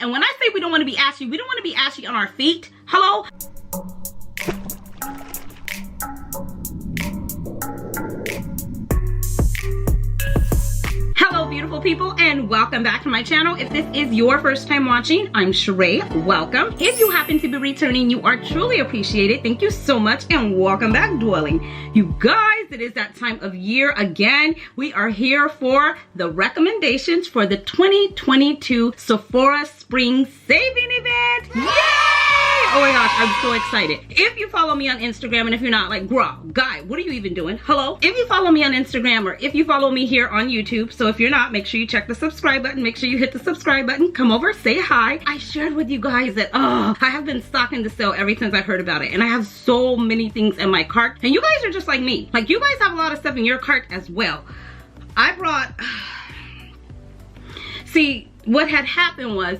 And when I say we don't want to be ashy, we don't want to be ashy on our feet. Hello? Hello beautiful people, and welcome back to my channel. If this is your first time watching, I'm Cheraye. Welcome. If you happen to be returning, you are truly appreciated. Thank you so much, and welcome back, dwelling. You guys, it is that time of year again. We are here for the recommendations for the 2022 Sephora Spring Saving Event. Yay! Oh my gosh, I'm so excited. If you follow me on Instagram, and if you're not, like, girl, guy, what are you even doing? Hello? If you follow me on Instagram, or if you follow me here on YouTube, so if you're not, make sure you check the subscribe button. Make sure you hit the subscribe button. Come over, say hi. I shared with you guys that, I have been stocking the sale ever since I heard about it. And I have so many things in my cart. And you guys are just like me. Like, you guys have a lot of stuff in your cart as well. I brought, see, what had happened was,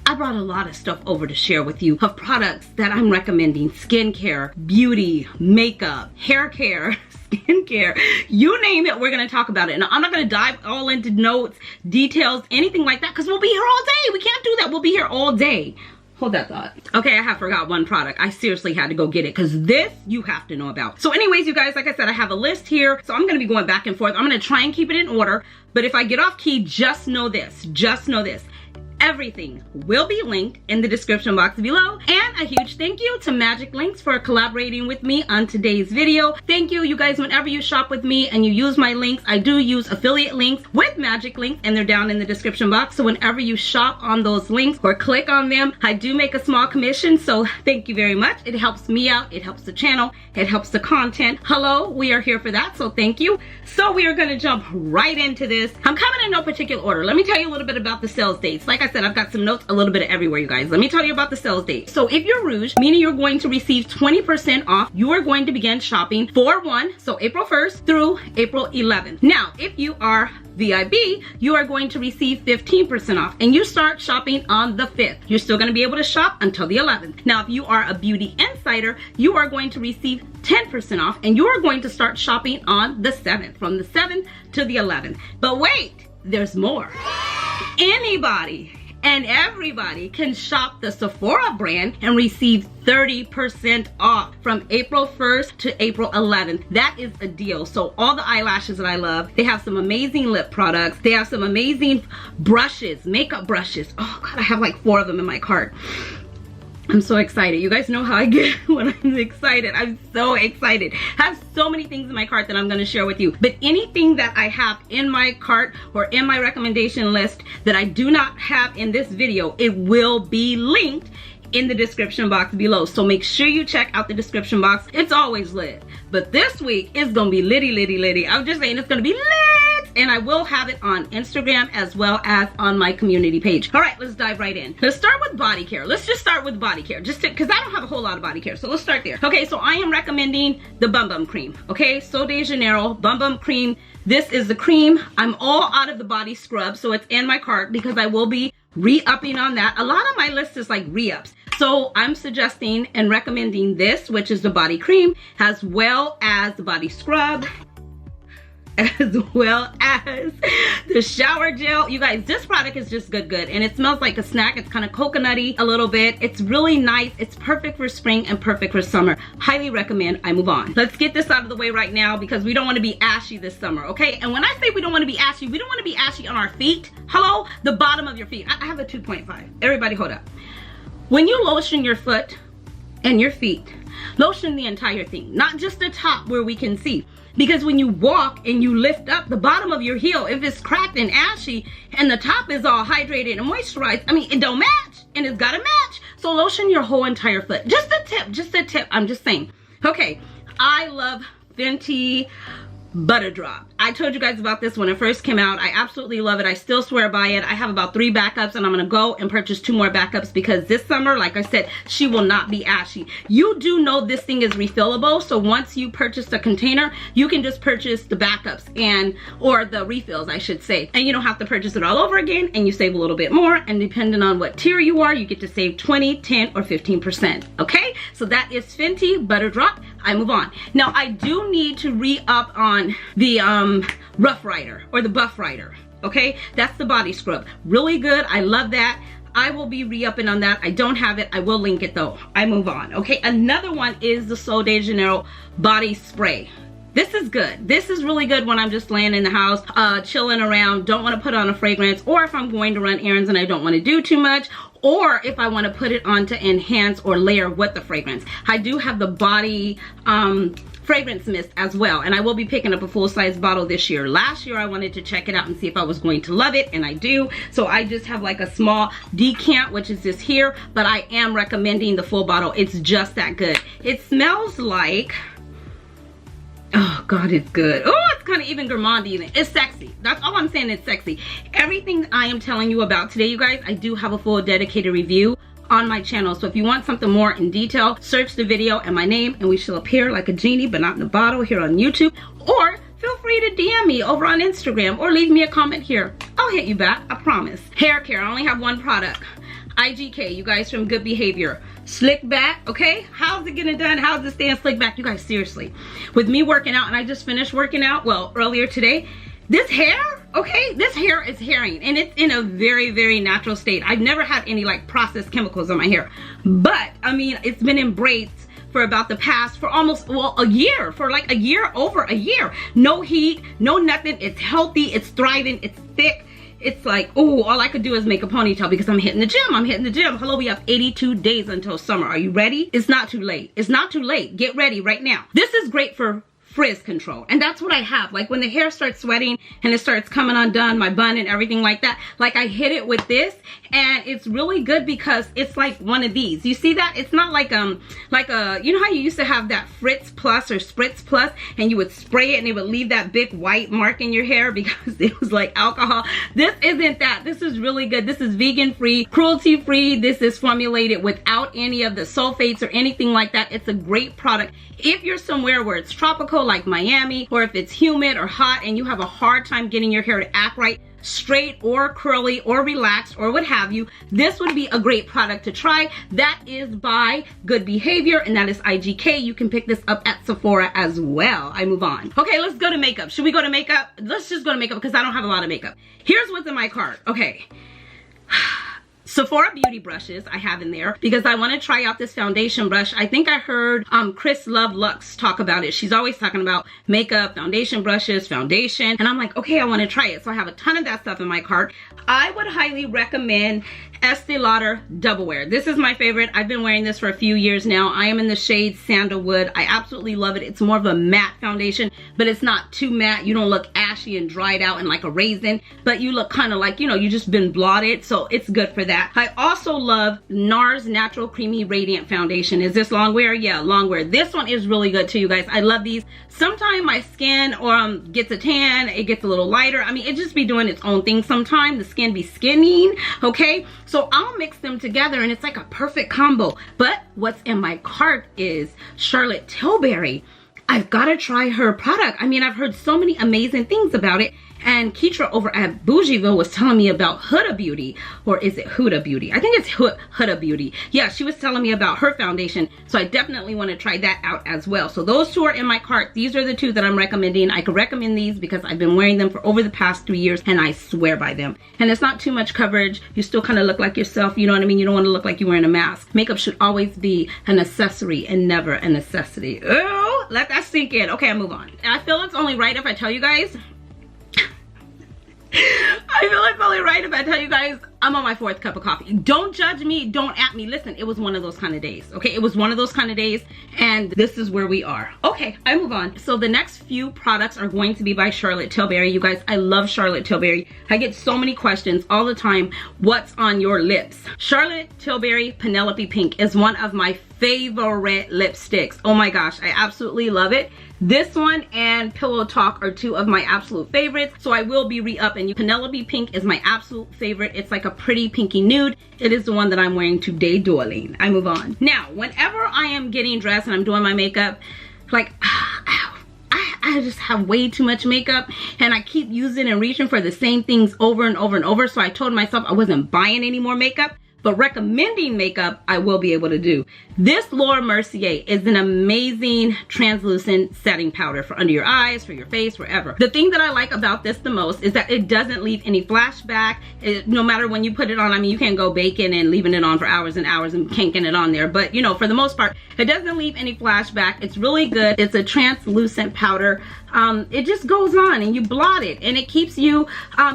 I brought a lot of stuff over to share with you of products that I'm recommending. Skincare, beauty, makeup, hair care, skincare, you name it, we're going to talk about it. And I'm not going to dive all into notes, details, anything like that, because we'll be here all day. We can't do that. We'll be here all day. Hold that thought. Okay, I have forgot one product. I seriously had to go get it because this you have to know about. So anyways, you guys, like I said, I have a list here. So I'm going to be going back and forth. I'm going to try and keep it in order. But if I get off key, just know this. Just know this. Everything will be linked in the description box below. And a huge thank you to Magic Links for collaborating with me on today's video. Thank you, you guys. Whenever you shop with me and you use my links, I do use affiliate links with Magic Links, and they're down in the description box. So whenever you shop on those links or click on them, I do make a small commission. So thank you very much. It helps me out. It helps the channel. It helps the content. Hello, we are here for that. So thank you. So we are going to jump right into this. I'm coming in no particular order. Let me tell you a little bit about the sales dates. Like I said, I've got some notes a little bit of everywhere, you guys. Let me tell you about the sales date. So if you're ROUGE, meaning you're going to receive 20% off, you are going to begin shopping 4/1, so April 1st through April 11th. Now, if you are VIB, you are going to receive 15% off, and you start shopping on the 5th. You're still going to be able to shop until the 11th. Now, if you are a beauty insider, you are going to receive 10% off, and you are going to start shopping on the 7th, from the 7th to the 11th. But wait, there's more. Anybody and everybody can shop the Sephora brand and receive 30% off from April 1st to April 11th. That is a deal. So all the eyelashes that I love, they have some amazing lip products. They have some amazing brushes, makeup brushes. Oh God, I have like 4 of them in my cart. I'm so excited. You guys know how I get when I'm excited. I'm so excited. I have so many things in my cart that I'm going to share with you. But anything that I have in my cart or in my recommendation list that I do not have in this video, it will be linked in the description box below. So make sure you check out the description box. It's always lit. But this week is going to be litty, litty, litty. I'm just saying it's going to be lit. And I will have it on Instagram as well as on my community page. All right, let's dive right in. Let's start with body care. Let's just start with body care, just because I don't have a whole lot of body care. So let's start there. Okay, so I am recommending the Bum Bum Cream. Okay, so de Janeiro Bum Bum Cream. This is the cream. I'm all out of the body scrub, so it's in my cart because I will be re-upping on that. A lot of my list is like re-ups. So I'm suggesting and recommending this, which is the body cream, as well as the body scrub, as well as the shower gel. You guys, this product is just good, and it smells like a snack. It's kind of coconutty a little bit. It's really nice. It's perfect for spring and perfect for summer. Highly recommend. I move on. Let's get this out of the way right now because we don't want to be ashy this summer, okay? And when I say we don't want to be ashy, we don't want to be ashy on our feet. Hello? The bottom of your feet. I have a 2.5. Everybody hold up. When you lotion your foot and your feet, lotion the entire thing, not just the top where we can see. Because when you walk and you lift up the bottom of your heel, if it's cracked and ashy and the top is all hydrated and moisturized, I mean, it don't match, and it's gotta match. So lotion your whole entire foot. Just a tip, I'm just saying. Okay, I love Fenty Butter Drop. I told you guys about this when it first came out. I absolutely love it. I still swear by it. I have about 3 backups, and I'm gonna go and purchase 2 more backups because this summer, like I said, she will not be ashy. You do know this thing is refillable, so once you purchase the container, you can just purchase the backups or the refills, I should say, and you don't have to purchase it all over again, and you save a little bit more. And depending on what tier you are, you get to save 20, 10, or 15%. Okay, so that is Fenty Butter Drop. I move on. Now I do need to re-up on the Rough Rider or the Buff Rider. okay? That's the body scrub. Really good. I love that. I will be re-upping on that. I don't have it. I will link it though. I move on. Okay, another one is the Suede de Janeiro body spray. This is good. This is really good when I'm just laying in the house, chilling around, don't want to put on a fragrance, or if I'm going to run errands and I don't want to do too much, or if I want to put it on to enhance or layer with the fragrance. I do have the body fragrance mist as well, and I will be picking up a full-size bottle this year. Last year I wanted to check it out and see if I was going to love it, and I do. So I just have like a small decant, which is this here, but I am recommending the full bottle. It's just that good. It smells like, oh god, it's good. Oh, it's kind of even gourmand even. It's sexy. That's all I'm saying. It's sexy. Everything I am telling you about today, you guys, I do have a full dedicated review on my channel. So if you want something more in detail, search the video and my name, and we shall appear like a genie but not in a bottle here on YouTube. Or feel free to DM me over on Instagram or leave me a comment here. I'll hit you back, I promise. Hair care, I only have one product. IGK, you guys, from Good Behavior. Slick back, okay? How's it getting done? How's it staying slick back? You guys, seriously. With me working out, and I just finished working out, well, earlier today, this hair, okay, this hair is hairing, and it's in a very, very natural state. I've never had any like processed chemicals on my hair, but I mean, it's been in braids for about the past, for almost, well, a year, for like a year, over a year. No heat, no nothing. It's healthy, it's thriving, it's thick. It's like, oh, all I could do is make a ponytail because I'm hitting the gym. I'm hitting the gym. Hello, we have 82 days until summer. Are you ready? It's not too late. It's not too late. Get ready right now. This is great for frizz control, and that's what I have. Like when the hair starts sweating and it starts coming undone, my bun and everything like that, like I hit it with this, and it's really good because it's like one of these. You see that? It's not like a, you know how you used to have that Fritz Plus or Spritz Plus, and you would spray it and it would leave that big white mark in your hair because it was like alcohol. This isn't that. This is really good. This is vegan free, cruelty free. This is formulated without any of the sulfates or anything like that. It's a great product. If you're somewhere where it's tropical like Miami, or if it's humid or hot and you have a hard time getting your hair to act right, straight or curly or relaxed or what have you, this would be a great product to try. That is by Good Behavior, and that is IGK. You can pick this up at Sephora as well. I move on. Okay, let's go to makeup. Should we go to makeup? Let's just go to makeup because I don't have a lot of makeup. Here's what's in my cart. Okay. Sephora beauty brushes I have in there because I want to try out this foundation brush. I think I heard Chris Love Lux talk about it. She's always talking about makeup, foundation brushes, foundation, and I'm like, okay, I want to try it. So I have a ton of that stuff in my cart. I would highly recommend Estee Lauder Double Wear. This is my favorite. I've been wearing this for a few years now. I am in the shade Sandalwood. I absolutely love it. It's more of a matte foundation, but it's not too matte. You don't look ashy and dried out and like a raisin, but you look kind of like, you know, you just been blotted, so it's good for that. I also love Nars Natural Creamy Radiant Foundation. Is this long wear? Yeah, long wear. This one is really good too, you guys. I love these. Sometimes my skin gets a tan, it gets a little lighter. I mean, it just be doing its own thing sometimes. The skin be skinning, okay? So I'll mix them together and it's like a perfect combo. But what's in my cart is Charlotte Tilbury. I've got to try her product. I mean, I've heard so many amazing things about it. And Keitra over at Bougieville was telling me about Huda Beauty, or is it Huda Beauty? I think it's Huda Beauty. Yeah, she was telling me about her foundation, so I definitely want to try that out as well. So those two are in my cart. These are the two that I'm recommending. I could recommend these because I've been wearing them for over the past 3 years, and I swear by them. And it's not too much coverage. You still kind of look like yourself, you know what I mean? You don't want to look like you're wearing a mask. Makeup should always be an accessory and never a necessity. Oh, let that sink in. Okay, I move on. And I feel it's only right if I tell you guys, I feel it's only right if I tell you guys I'm on my 4th cup of coffee. Don't judge me, don't at me. Listen, it was one of those kind of days, okay? It was one of those kind of days, and this is where we are. Okay, I move on. So the next few products are going to be by Charlotte Tilbury. You guys, I love Charlotte Tilbury. I get so many questions all the time. What's on your lips? Charlotte Tilbury Penelope Pink is one of my favorite lipsticks. Oh my gosh, I absolutely love it. This one and Pillow Talk are two of my absolute favorites, so I will be re-upping you. Penelope Pink is my absolute favorite. It's like a pretty pinky nude. It is the one that I'm wearing today, darling. I move on. Now, whenever I am getting dressed and I'm doing my makeup, like, I just have way too much makeup, and I keep using and reaching for the same things over and over and over, so I told myself I wasn't buying any more makeup. but recommending makeup I will be able to do. This Laura Mercier is an amazing translucent setting powder for under your eyes, for your face, wherever. The thing that I like about this the most is that it doesn't leave any flashback. No matter when you put it on, I mean, you can go baking and leaving it on for hours and hours and kinking it on there, but you know, for the most part, it doesn't leave any flashback. It's really good. It's a translucent powder. It just goes on and you blot it, and it keeps you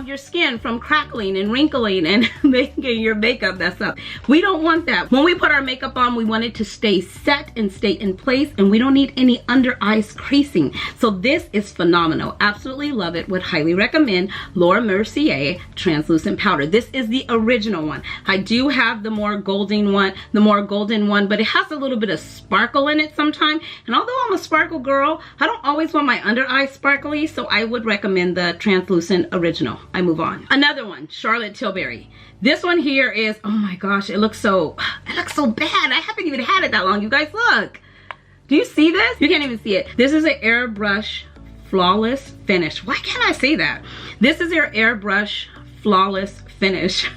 your skin from crackling and wrinkling and making your makeup mess up. We don't want that. When we put our makeup on, we want it to stay set and stay in place, and we don't need any under eyes creasing. So this is phenomenal. Absolutely love it. Would highly recommend Laura Mercier translucent powder. This is the original one. I do have the more golden one, but it has a little bit of sparkle in it sometimes. And although I'm a sparkle girl, I don't always want my under eyes sparkly, so I would recommend the translucent original. I move on. Another one, Charlotte Tilbury. This one here is, oh my gosh, it looks so bad. I haven't even had it that long. You guys, look. Do you see this? You can't even see it. This is an Airbrush Flawless Finish. Why can't I say that? This is your Airbrush Flawless Finish.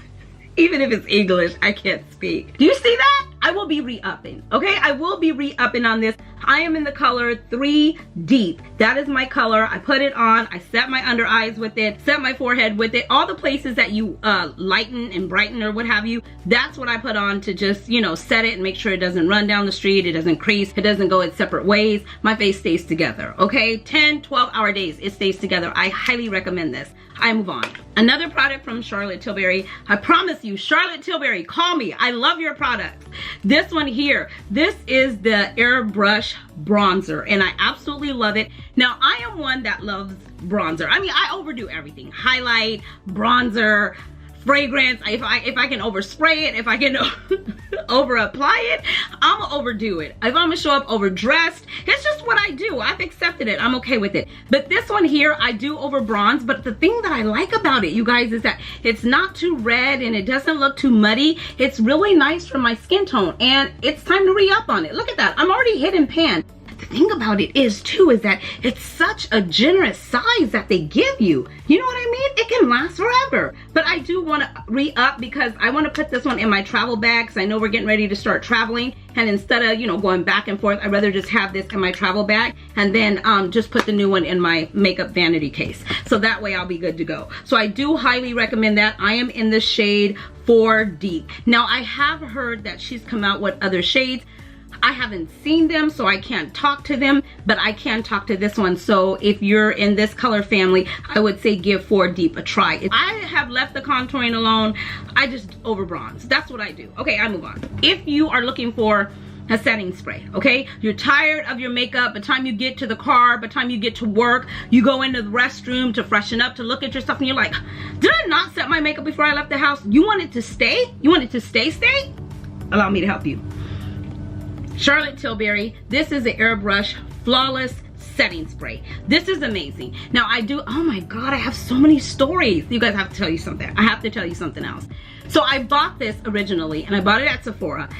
Even if it's English, I can't speak. Do you see that? I will be re-upping, okay? I will be re-upping on this. I am in the color 3 Deep. That is my color. I put it on. I set my under eyes with it, set my forehead with it. All the places that you lighten and brighten or what have you, that's what I put on to just, you know, set it and make sure it doesn't run down the street, it doesn't crease, it doesn't go its separate ways. My face stays together, okay? 10, 12-hour days, it stays together. I highly recommend this. I move on. Another product from Charlotte Tilbury. I promise you, Charlotte Tilbury, call me. I love your products. This one here, this is the Airbrush Bronzer, and I absolutely love it. Now, I am one that loves bronzer. I mean, I overdo everything. Highlight, bronzer, fragrance. If I can overspray it, if I can over apply it, I'm gonna overdo it. If I'm gonna show up overdressed, it's just what I do. I've accepted it. I'm okay with it. But this one here, I do over bronze. But the thing that I like about it, you guys, is that it's not too red and it doesn't look too muddy. It's really nice for my skin tone, and it's time to re-up on it. Look at that. I'm already hit and pan. The thing about it is too is that it's such a generous size that they give you. You know what I mean? It can last forever. But I do want to re-up because I want to put this one in my travel bag, because I know we're getting ready to start traveling, and instead of, you know, going back and forth, I'd rather just have this in my travel bag and then just put the new one in my makeup vanity case, so that way I'll be good to go. So I do highly recommend that. I am in the shade 4 Deep. Now, I have heard that she's come out with other shades. I haven't seen them, so I can't talk to them, but I can talk to this one. So if you're in this color family, I would say give 4 Deep a try. I have left the contouring alone. I just over bronze. That's what I do. Okay, I move on. If you are looking for a setting spray, okay? You're tired of your makeup. By the time you get to the car, by the time you get to work, you go into the restroom to freshen up, to look at yourself, and you're like, did I not set my makeup before I left the house? You want it to stay? You want it to stay? Allow me to help you. Charlotte Tilbury, this is the Airbrush Flawless Setting Spray. This is amazing. Now I do, oh my God, I have so many stories. You guys have to tell you something. I have to tell you something else. So I bought this originally, and I bought it at Sephora.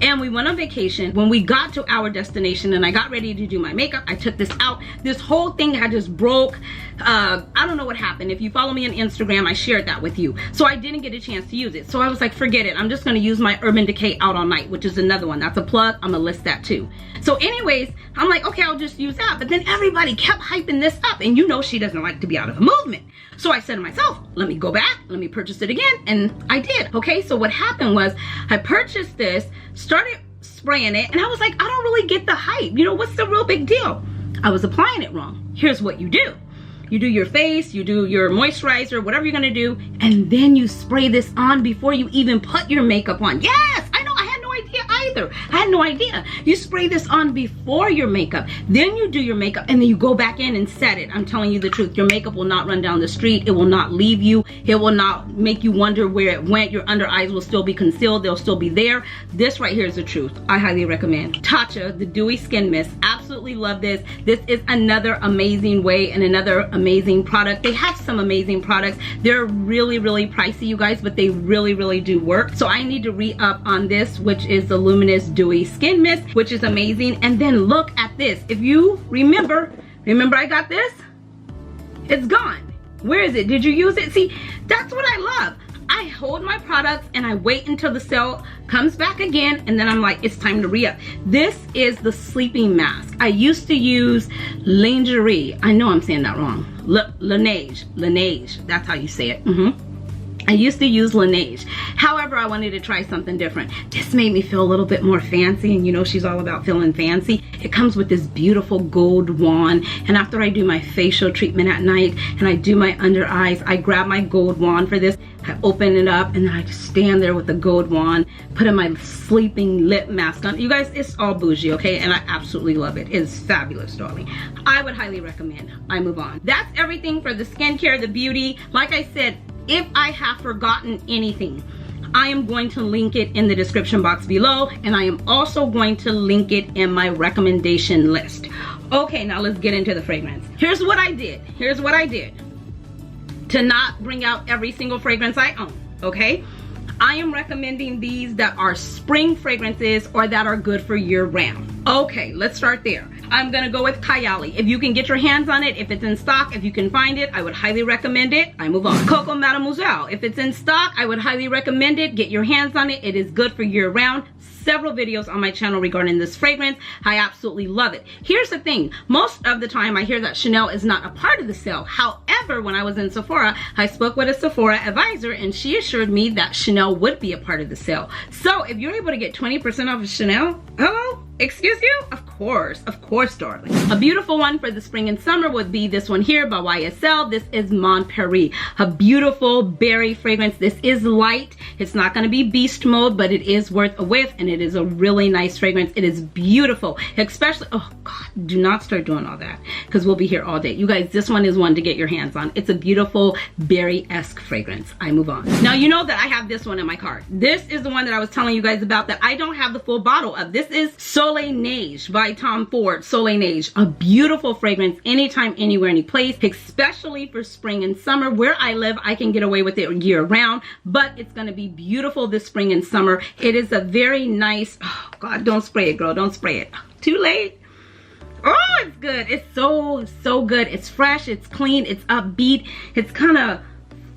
And we went on vacation. When we got to our destination and I got ready to do my makeup, I took this out. This whole thing had just broke. I don't know what happened. If you follow me on Instagram, I shared that with you. So I didn't get a chance to use it. So I was like, forget it. I'm just gonna use my Urban Decay Out All Night, which is another one. That's a plug. I'm gonna list that too. So anyways, I'm like, okay, I'll just use that. But then everybody kept hyping this up, and you know she doesn't like to be out of a movement. So I said to myself, let me go back, let me purchase it again, and I did. Okay, so what happened was I purchased this, started spraying it, and I was like, I don't really get the hype. You know, what's the real big deal? I was applying it wrong. Here's what you do. You do your face, you do your moisturizer, whatever you're gonna do, and then you spray this on before you even put your makeup on. Yes, I know, I had no idea either. I had no idea. You spray this on before your makeup, then you do your makeup, and then you go back in and set it. I'm telling you the truth. Your makeup will not run down the street. It will not leave you. It will not make you wonder where it went. Your under eyes will still be concealed. They'll still be there. This right here is the truth. I highly recommend. Tatcha, the Dewy Skin Mist. Absolutely love this. This is another amazing way and another amazing product. They have some amazing products. They're really, really pricey, you guys, but they really, really do work. So I need to re-up on this, which is the Luminous Dewy Skin Mist, which is amazing. And then look at this. If you remember I got this? It's gone. Where is it? Did you use it? See, that's what I love. I I hold my products and I wait until the sale comes back again, and then I'm like, it's time to re-up. This is the sleeping mask. I used to use lingerie. I know I'm saying that wrong. Laneige. That's how you say it. I used to use Laneige. However, I wanted to try something different. This made me feel a little bit more fancy, and you know she's all about feeling fancy. It comes with this beautiful gold wand, and after I do my facial treatment at night and I do my under eyes, I grab my gold wand for this. I open it up and then I just stand there with the gold wand, putting my sleeping lip mask on. You guys, it's all bougie, okay? And I absolutely love it. It's fabulous, darling. I would highly recommend. I move on. That's everything for the skincare, the beauty. Like I said, if I have forgotten anything, I am going to link it in the description box below, and I am also going to link it in my recommendation list. Okay, now let's get into the fragrance. Here's what I did. Here's what I did to not bring out every single fragrance I own, okay? I am recommending these that are spring fragrances or that are good for year round. Okay, let's start there. I'm gonna go with Kayali. If you can get your hands on it, if it's in stock, if you can find it, I would highly recommend it. I move on. Coco Mademoiselle. If it's in stock, I would highly recommend it. Get your hands on it. It is good for year round. Several videos on my channel regarding this fragrance. I absolutely love it. Here's the thing. Most of the time I hear that Chanel is not a part of the sale. However, when I was in Sephora, I spoke with a Sephora advisor and she assured me that Chanel would be a part of the sale. So if you're able to get 20% off of Chanel, hello? Excuse you? Of course, darling. A beautiful one for the spring and summer would be this one here by YSL. This is Mon Paris, a beautiful berry fragrance. This is light. It's not going to be beast mode, but it is worth a whiff, and it is a really nice fragrance. It is beautiful, especially, oh God, do not start doing all that because we'll be here all day. You guys, this one is one to get your hands on. It's a beautiful berry-esque fragrance. I move on. Now, you know that I have this one in my cart. This is the one that I was telling you guys about that I don't have the full bottle of. This is Soleil Neige by Tom Ford. Soleil Neige, a beautiful fragrance anytime, anywhere, any place, especially for spring and summer. Where I live, I can get away with it year round, but it's going to be beautiful this spring and summer. It is a very nice, oh God, don't spray it, girl, don't spray it. Too late. Oh, it's good. It's so good. It's fresh, it's clean, it's upbeat. It's kind of,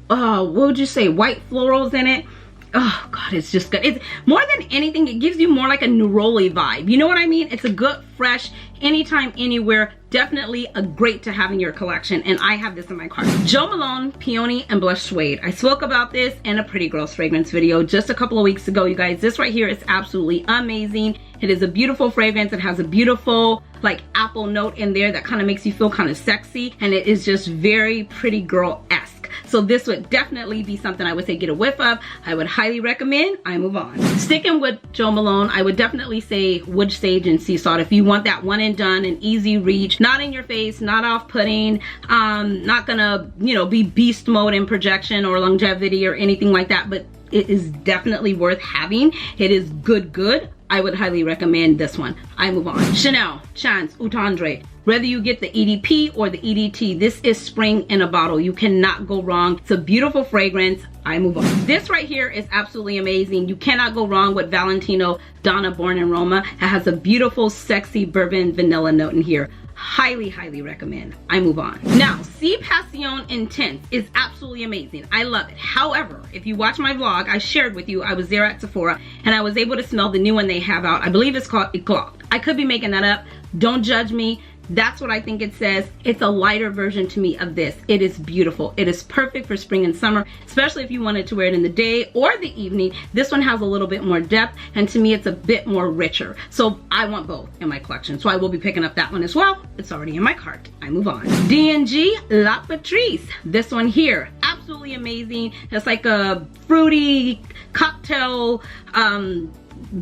what would you say, white florals in it. Oh God, it's just good. It's more than anything, it gives you more like a neroli vibe. You know what I mean? It's a good, fresh, anytime, anywhere. Definitely a great to have in your collection, and I have this in my cart. Jo Malone Peony and Blush Suede. I spoke about this in a Pretty Girls fragrance video just a couple of weeks ago, you guys. This right here is absolutely amazing. It is a beautiful fragrance. It has a beautiful like apple note in there that kind of makes you feel kind of sexy, and it is just very pretty girl-esque. So this would definitely be something I would say get a whiff of. I would highly recommend. I move on. Sticking with Jo Malone, I would definitely say Wood Sage and Sea Salt. If you want that one and done, an easy reach, not in your face, not off-putting, not gonna, you know, be beast mode in projection or longevity or anything like that, but it is definitely worth having. It is good. I would highly recommend this one. I move on. Chanel, Chance, Utendre. Whether you get the EDP or the EDT, this is spring in a bottle. You cannot go wrong. It's a beautiful fragrance. I move on. This right here is absolutely amazing. You cannot go wrong with Valentino Donna Born in Roma. It has a beautiful, sexy bourbon vanilla note in here. Highly recommend. I move on. Now, C Passion Intense is absolutely amazing. I love it. However, if you watch my vlog, I shared with you, I was there at Sephora and I was able to smell the new one they have out. I believe it's called Eclat. I could be making that up. Don't judge me. That's what I think it says. It's a lighter version to me of this. It is beautiful. It is perfect for spring and summer, especially if you wanted to wear it in the day or the evening. This one has a little bit more depth, and to me it's a bit more richer. So I want both in my collection. So I will be picking up that one as well. It's already in my cart. I move on. D&G La Patrice. This one here, absolutely amazing. It's like a fruity cocktail,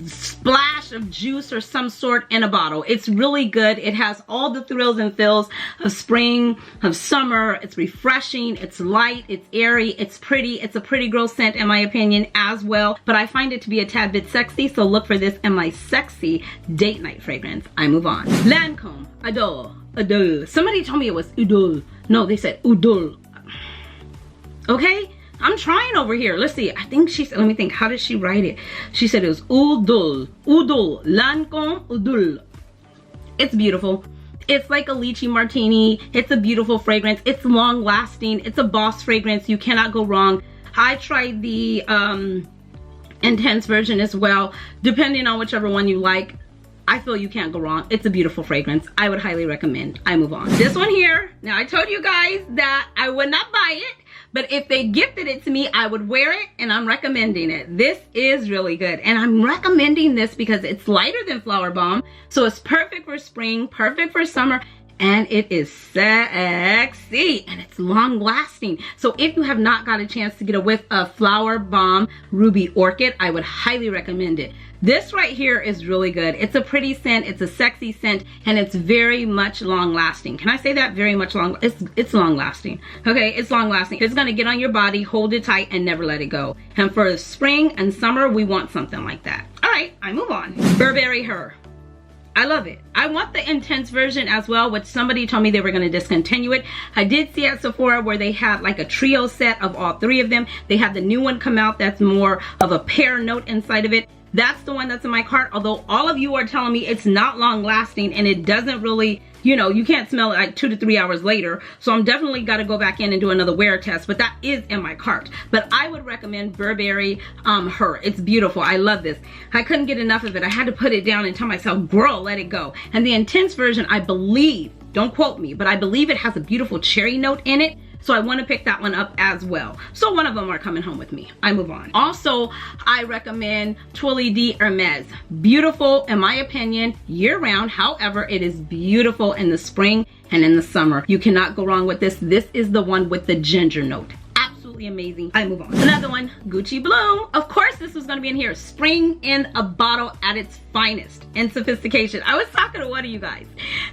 splash of juice or some sort in a bottle. It's really good. It has all the thrills and feels of spring, of summer. It's refreshing, it's light, it's airy, it's pretty. It's a pretty girl scent in my opinion as well, but I find it to be a tad bit sexy, so look for this in my sexy date night fragrance. I move on. Lancome, Adore. Somebody told me it was Udol. No, they said Udol. Okay? I'm trying over here. Let's see. I think she said, let me think. How did she write it? She said it was Udol. Udol. Lancome Udol. It's beautiful. It's like a lychee martini. It's a beautiful fragrance. It's long lasting. It's a boss fragrance. You cannot go wrong. I tried the intense version as well. Depending on whichever one you like, I feel you can't go wrong. It's a beautiful fragrance. I would highly recommend. I move on. This one here, now I told you guys that I would not buy it, but if they gifted it to me, I would wear it, and I'm recommending it. This is really good, and I'm recommending this because it's lighter than Flower Bomb, so it's perfect for spring, perfect for summer, and it is sexy, and it's long lasting. So if you have not got a chance to get a whiff of Flower Bomb Ruby Orchid, I would highly recommend it. This right here is really good. It's a pretty scent, it's a sexy scent, and it's very much long lasting. Can I say that? Very much long, it's long lasting. Okay, it's long lasting. It's gonna get on your body, hold it tight, and never let it go. And for spring and summer, we want something like that. All right, I move on. Burberry Her. I love it. I want the intense version as well, which somebody told me they were going to discontinue it. I did see at Sephora where they had like a trio set of all three of them. They had the new one come out that's more of a pear note inside of it. That's the one that's in my cart, although all of you are telling me it's not long lasting and it doesn't really, you know, you can't smell it like 2 to 3 hours later. So I'm definitely got to go back in and do another wear test, but that is in my cart. But I would recommend Burberry Her. It's beautiful. I love this. I couldn't get enough of it. I had to put it down and tell myself, girl, let it go. And the intense version, I believe, don't quote me, but I believe it has a beautiful cherry note in it. So I want to pick that one up as well. So one of them are coming home with me. I move on. Also, I recommend Toiles d'Hermès. Beautiful, in my opinion, year round. However, it is beautiful in the spring and in the summer. You cannot go wrong with this. This is the one with the ginger note. Absolutely amazing. I move on. Another one, Gucci Bloom. Of course, this was going to be in here. Spring in a bottle at its finest and sophistication. I was talking to one of you guys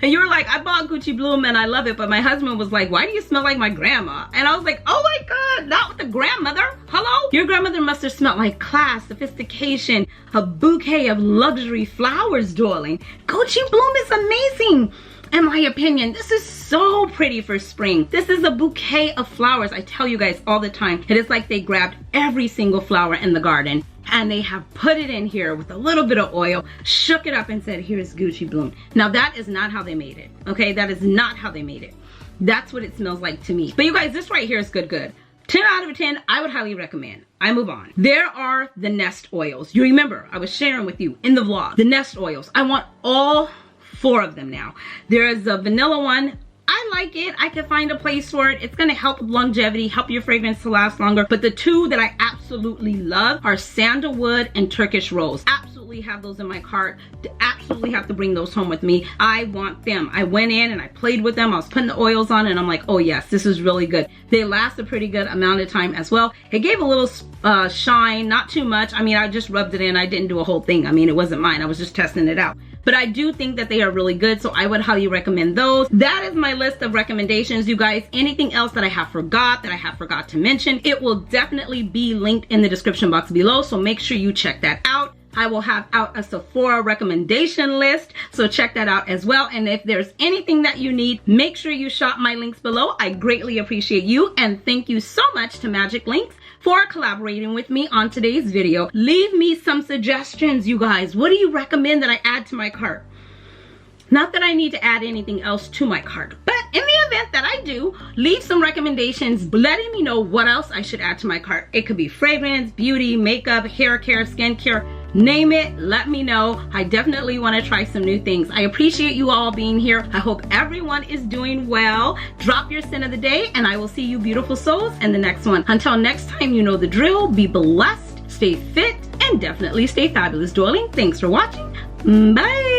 and you were like, I bought Gucci Bloom and I love it, but my husband was like, why do you smell like my grandma? And I was like, oh my God, not with the grandmother. Hello? Your grandmother must have smelled like class, sophistication, a bouquet of luxury flowers, darling. Gucci Bloom is amazing. In my opinion, this is so pretty for spring. This is a bouquet of flowers. I tell you guys all the time, it is like they grabbed every single flower in the garden and they have put it in here with a little bit of oil, shook it up and said, here's Gucci Bloom. Now that is not how they made it, okay? That is not how they made it. That's what it smells like to me. But you guys, this right here is good, good. 10 out of 10, I would highly recommend. I move on. There are the Nest oils. You remember, I was sharing with you in the vlog, the Nest oils. I want all 4 of them now. There is a vanilla one. I like it. I can find a place for it. It's going to help with longevity, help your fragrance to last longer. But the 2 that I absolutely love are Sandalwood and Turkish Rose. Absolutely have those in my cart. Absolutely have to bring those home with me. I want them. I went in and I played with them. I was putting the oils on and I'm like, oh yes, this is really good. They last a pretty good amount of time as well. It gave a little shine, not too much. I mean, I just rubbed it in. I didn't do a whole thing. I mean, it wasn't mine. I was just testing it out. But I do think that they are really good, so I would highly recommend those. That is my list of recommendations, you guys. Anything else that I have forgot to mention, it will definitely be linked in the description box below, so make sure you check that out. I will have out a Sephora recommendation list, so check that out as well. And if there's anything that you need, make sure you shop my links below. I greatly appreciate you, and thank you so much to Magic Links for collaborating with me on today's video. Leave me some suggestions, you guys. What do you recommend that I add to my cart? Not that I need to add anything else to my cart, but in the event that I do, leave some recommendations letting me know what else I should add to my cart. It could be fragrance, beauty, makeup, hair care, skincare, name it, let me know. I definitely want to try some new things. I appreciate you all being here. I hope everyone is doing well. Drop your scent of the day and I will see you beautiful souls in the next one. Until next time, you know the drill. Be blessed, stay fit, and definitely stay fabulous, darling. Thanks for watching. Bye.